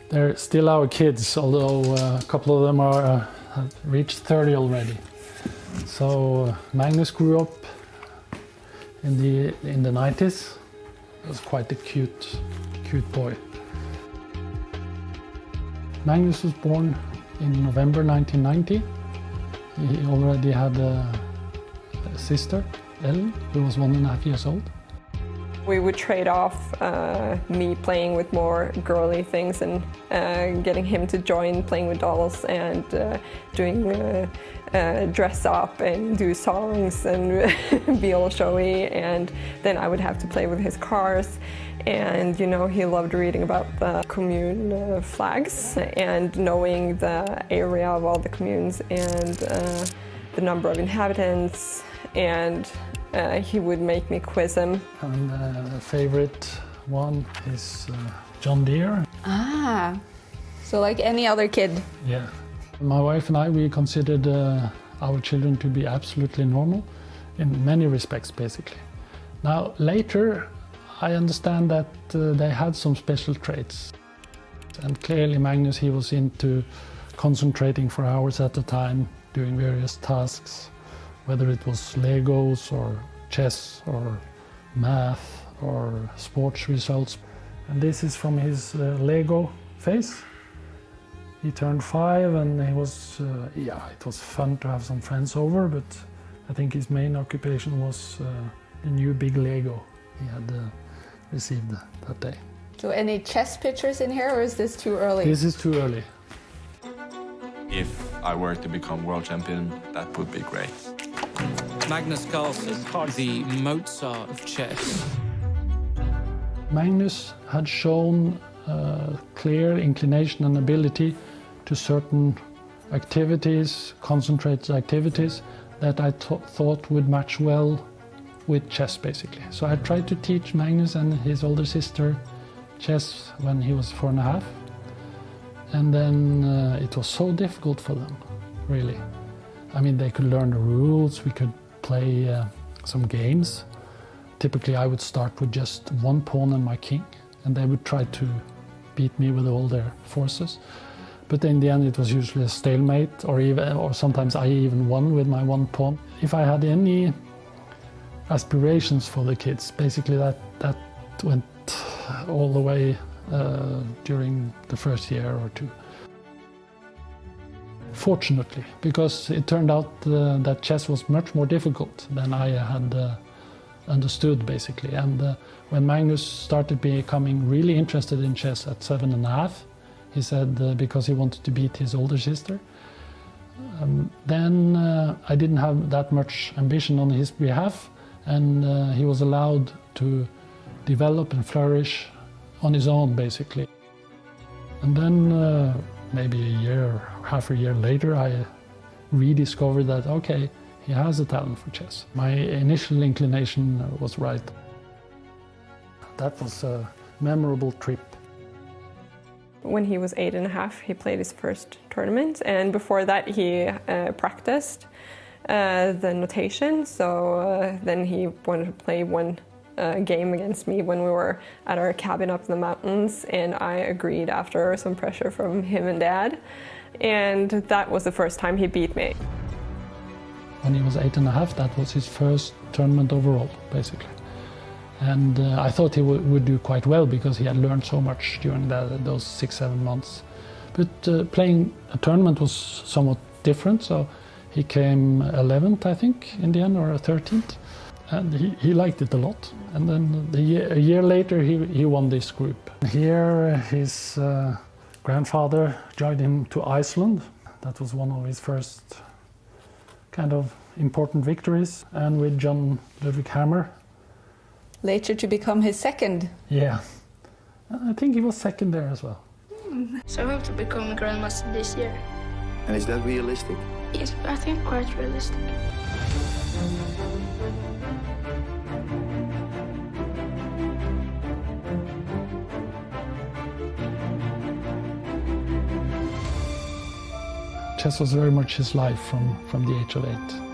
They're still our kids, although a couple of them are have reached 30 already. So Magnus grew up in the 90s. He was quite a cute boy. Magnus was born in November 1990. He already had a sister, Ellen, who was 1.5 years old. We would trade off me playing with more girly things and getting him to join playing with dolls and doing dress up and do songs and be all showy, and then I would have to play with his cars. And you know, he loved reading about the commune flags and knowing the area of all the communes and the number of inhabitants, and he would make me quiz him. And the favorite one is John Deere. Ah, so like any other kid. Yeah. My wife and I, we considered our children to be absolutely normal in many respects, basically. Now, later, I understand that they had some special traits. And clearly Magnus, he was into concentrating for hours at a time, doing various tasks, whether it was Legos or chess or math or sports results. And this is from his Lego phase. He turned 5 and he was, it was fun to have some friends over, but I think his main occupation was the new big Lego he had received that day. So any chess pictures in here, or is this too early? This is too early. If I were to become world champion, that would be great. Magnus Carlsen, the Mozart of chess. Magnus had shown clear inclination and ability to certain activities, concentrated activities, that I thought would match well with chess, basically. So I tried to teach Magnus and his older sister chess when he was 4.5. And then it was so difficult for them, really. I mean, they could learn the rules, we could play some games. Typically, I would start with just one pawn and my king, and they would try to beat me with all their forces. But in the end, it was usually a stalemate, or sometimes I even won with my one pawn. If I had any aspirations for the kids, basically that went all the way during the first year or two. Fortunately, because it turned out that chess was much more difficult than I had understood, basically. And when Magnus started becoming really interested in chess at 7.5, he said because he wanted to beat his older sister. Then I didn't have that much ambition on his behalf, and he was allowed to develop and flourish on his own, basically. And then maybe half a year later, I rediscovered that, okay, he has a talent for chess. My initial inclination was right. That was a memorable trip. When he was 8.5, he played his first tournament, and before that he practiced the notation. So then he wanted to play one game against me when we were at our cabin up in the mountains, and I agreed after some pressure from him and Dad, and that was the first time he beat me. When he was 8.5, that was his first tournament overall, basically. And I thought he would do quite well because he had learned so much during those 6-7 months. But playing a tournament was somewhat different, so he came 11th, I think, in the end, or 13th. And he liked it a lot. And then a year later, he won this group. Here, his grandfather joined him to Iceland. That was one of his first kind of important victories. And with John Ludwig Hammer. Later to become his second. Yeah, I think he was second there as well. So I hope to become a grandmaster this year. And is that realistic? Yes, I think quite realistic. Chess was very much his life from the age of 8.